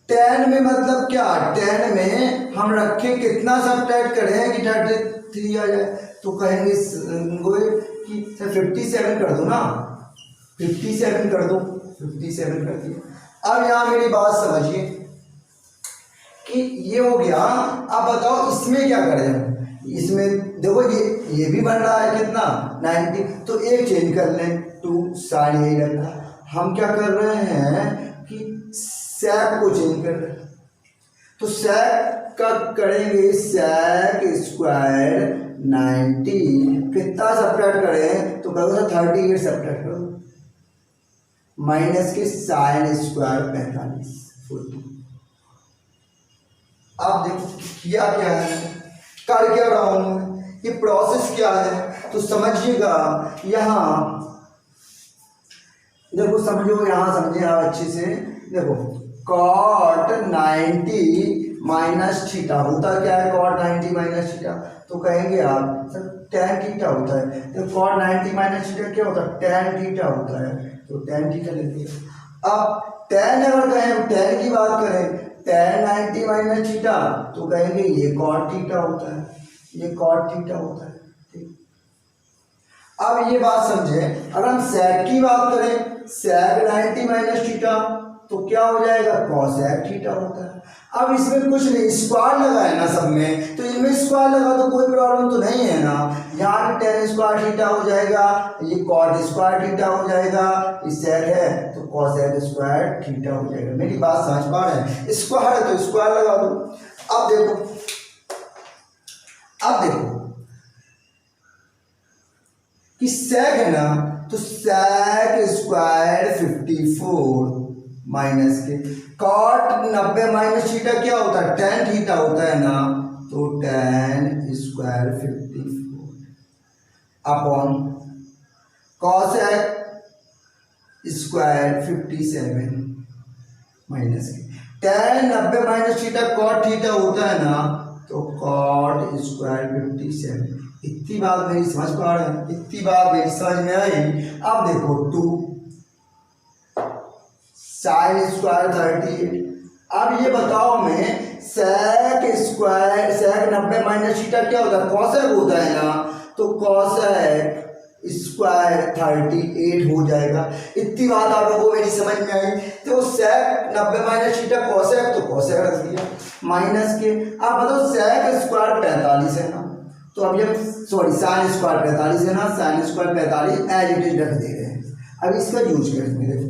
tan में मतलब क्या, tan में हम रखें कितना सब्ट्रैक्ट करें कि 33 आ जाए, तो कहेंगे कि 57 कर दो ना, 57 कर दो, 57 कर दिया। अब यहाँ मेरी बात समझिए कि ये हो गया। अब बताओ इसमें क्या करें, इसमें देखो ये भी बन रहा है कितना 90, तो एक चेंज कर लें, 2 sin यही रखा। हम क्या कर रहे हैं कि sec को चेंज कर रहे हैं, तो sec का करेंगे sec स्क्वायर 90 कितना सब्ट्रैक्ट करें, तो करो 38 सब्ट्रैक्ट करो माइनस के sin स्क्वायर 45 40। आप देखो किया क्या है, कर क्या रहा हूं, ये प्रोसेस क्या है, तो समझिएगा। यहाँ देखो समझो, यहाँ समझिए आप अच्छे से। देखो cot 90 माइनस थीटा होता क्या है, cot 90 माइनस थीटा, तो कहेंगे आप सर tan थीटा होता है। तो cot 90 माइनस थीटा क्या होता है, tan थीटा होता है, तो tan थीटा ले लिया। अब tan अगर कहें, tan की बात करें, tan 90 माइनस थीटा, तो कहेंगे ये cot थीटा होता है, ये cot थीटा होता है। ठीक, अब ये बात समझे, अगर हम sec की बात करें, sec 90 माइनस थीटा, तो क्या हो जाएगा, cosec थीटा होता है। अब इसमें कुछ नहीं, स्क्वायर लगा है ना सब में, तो इनमें स्क्वायर लगा तो कोई प्रॉब्लम तो नहीं है ना। यहाँ tan स्क्वायर थीटा हो जाएगा, ये cot स्क्वायर थीटा हो जाएगा, ये sec है तो cosec स्क्वायर थीटा हो जाएगा। मेरी बात समझ पा रहे हैं, स्क्वायर है तो स्क्वायर लगा दो। अब देखो कि sec है ना, तो sec स्क्वायर 54 माइनस के cot 90 माइनस थीटा क्या होता है, tan थीटा होता है ना, तो tan square 54 upon cosec square 57 minus के tan 90 minus theta cot theta होता है ना, तो cot स्क्वायर 57। इतनी बात मेरी समझ पा रहे हैं, इतनी बात मेरी समझ में आई। अब देखो 2 sin स्क्वायर 38। अब ये बताओ हमें sec square, sec 90 minus theta क्या होता है, cosec होता है ना, तो cosec स्क्वायर 38 हो जाएगा। इतनी बात आप लोगों को मेरी समझ में आई। तो sec 90 माइनस थीटा cosec, तो cosec रख दिया माइनस के। अब बताओ sec स्क्वायर 45 है ना, तो अभी हम सॉरी साइन स्क्वायर 45 है ना, sine square 45 as it is रख दे रहे हैं। अब इसका यूज करेंगे। देखो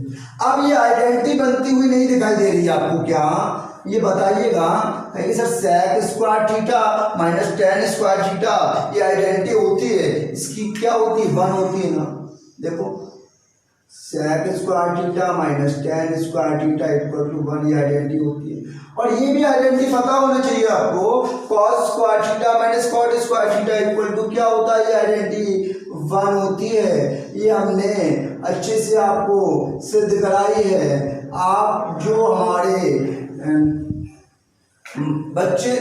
अब ये आइडेंटिटी बनती हुई नहीं दिखाई दे रही है आपको क्या, ये बताइएगा। कहेंगे sir sec square theta minus tan square theta ये आइडेंटिटी होती है, इसकी क्या होती है 1 होती है ना। देखो sec square theta minus tan square theta equal to 1 ये आइडेंटिटी होती है। और ये भी आइडेंटिटी पता होना चाहिए आपको, cos square theta minus cot square theta equal to क्या होता है, ये आइडेंटिटी 1 होती है। ये हमने अच्छे से आपको सिद्ध कराई है। आप जो हमारे बच्चे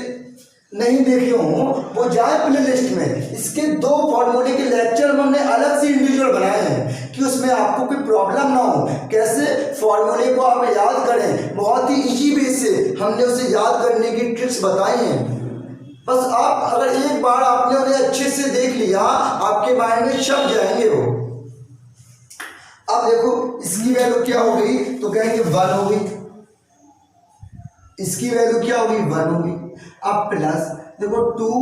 नहीं देखे हों वो जाए प्ले लिस्ट में, इसके 2 फॉर्मूले के लेक्चर हमने अलग से इंडिविजुअल बनाए हैं कि उसमें आपको कोई प्रॉब्लम ना हो, कैसे फॉर्मूले को आप याद करें। बहुत ही इजी वे से हमने उसे याद करने की ट्रिक्स बताई हैं। बस आप अगर एक बार आपने उन्हें अच्छे से देख लिया आपके माइंड में छप जाएंगे वो। अब देखो इसकी वैल्यू क्या हो गई, तो कहेंगे 1 हो गई, इसकी वैल्यू क्या होगी 1 होगी। अब प्लस देखो 2।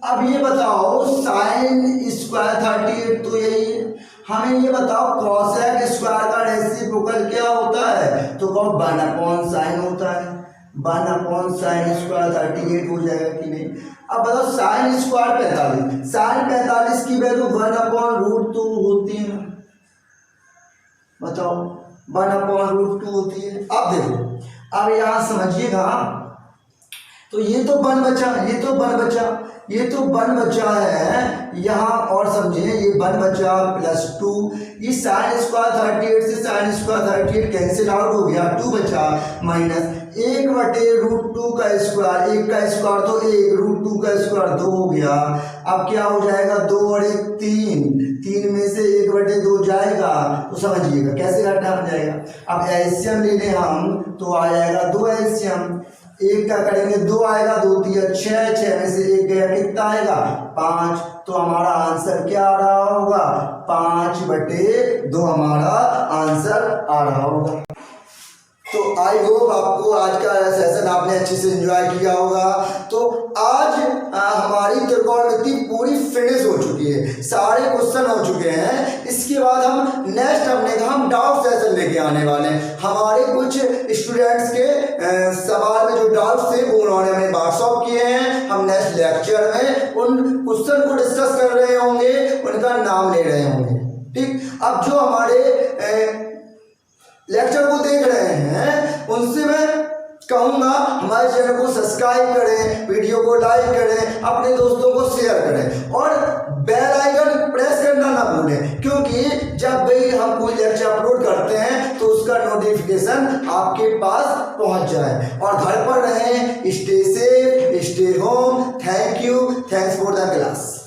अब ये बताओ साइन स्क्वायर 38 तो यही है। हमें ये बताओ कॉसेक स्क्वायर का रेसिप्रोकल क्या होता है, तो कहो 1 अपॉन साइन होता है। 1 अपॉन साइन स्क्वायर 38 हो जाएगा कि नहीं। अब बताओ साइन स्क्वायर 45, साइन 45 की वैल्यू 1 अपॉन रूट 2 होती है ना, बताओ 1 अपॉन रूट 2 होती है। अब देखो अब यहाँ समझिएगा, तो ये तो 1 बचा, ये तो 1 बचा, ये तो 1 बचा है यहाँ, और समझिए ये 1 बचा प्लस 2, ये साइन स्क्वायर 38 से साइन स्क्वायर 38 कैंसिल आउट हो गया, 2 बचा माइनस 1/√2 का स्क्वायर, 1 का स्क्वायर तो 1, √2 का स्क्वायर 2 हो गया। अब क्या हो जाएगा 2 और 1 3, 3 में से 1/2 जाएगा, तो समझिएगा कैसे घटना हो जाएगा। अब एलसीएम ले लें हम तो आ जाएगा 2 एलसीएम, 1 का करेंगे 2 आएगा, 2 3 6, 6 में से 1 गया कितना आएगा 5, तो हमारा आंसर क्या आ रहा होगा 5/2 हमारा आंसर आ रहा होगा। तो आई होप आपको आज का सेशन आपने अच्छे से एंजॉय किया होगा। तो आज हमारी त्रिकोणमिति पूरी फिनिश हो चुकी है, सारे क्वेश्चन हो चुके हैं। इसके बाद हम नेक्स्ट अपने का हम डाउट सेशन लेके आने वाले हैं। हमारे कुछ स्टूडेंट्स के सवाल में जो डाउट थे वो उन्होंने हमें व्हाट्सअप किए हैं। हम नेक्स्ट लेक्चर में उन क्वेश्चन को डिस्कस कर रहे होंगे, उनका नाम ले रहे होंगे। ठीक, अब जो हमारे लेक्चर को देख रहे हैं उनसे मैं कहूँगा हमारे चैनल को सब्सक्राइब करें, वीडियो को लाइक करें, अपने दोस्तों को शेयर करें और बेल आइकन प्रेस करना ना भूलें, क्योंकि जब भी हम कोई लेक्चर अपलोड करते हैं तो उसका नोटिफिकेशन आपके पास पहुंच जाए। और घर पर रहें, stay safe, stay home. Thank you, thanks for the class.